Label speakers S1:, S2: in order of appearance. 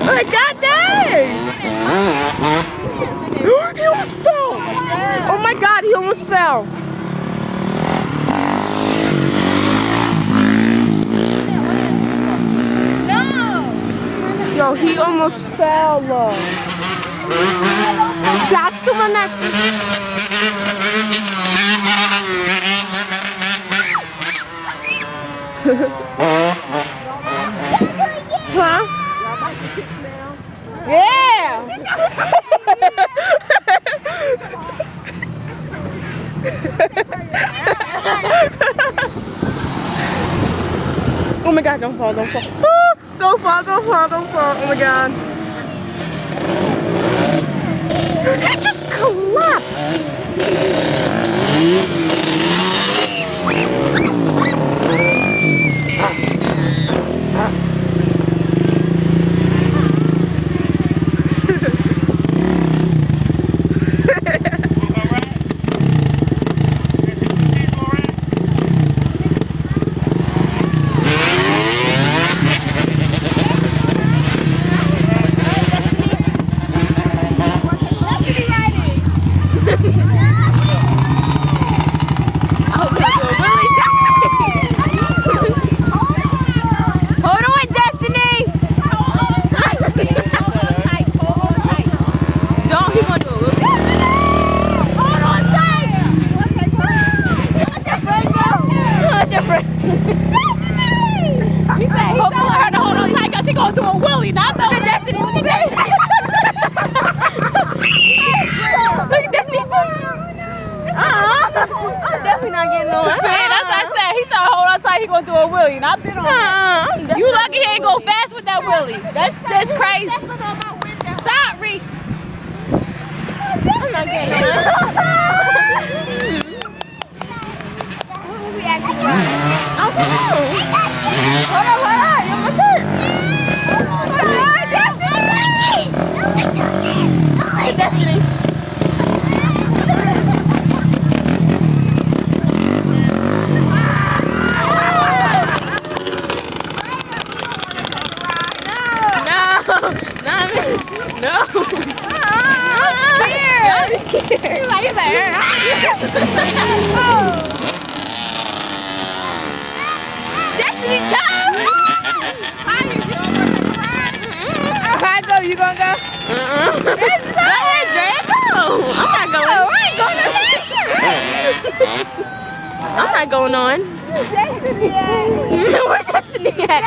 S1: Oh my god, dang! He almost fell! Oh my god, he almost fell! No! Yo, he almost fell. That's the one that... Huh? Yeah! Oh my god, don't fall, don't fall. Don't fall, don't fall, don't fall. Oh my god. It just collapsed.
S2: Do a Willie, not the Destiny. Look at Destiny. Look at Destiny.
S1: I'm definitely not getting on.
S2: See, that's what I said. He said, hold on tight, he gonna do a Willie, not bit on. You lucky he ain't go fast with that Willie. That's crazy. Stop, Reek.
S1: I'm not getting on. Hold on, you're my turn. Destiny. No. I'm scared. He's like, Destiny, come! How you doing? I go. You gonna go? It's
S2: I'm not going. I'm not going on.
S1: Destiny,
S2: Where's Destiny at?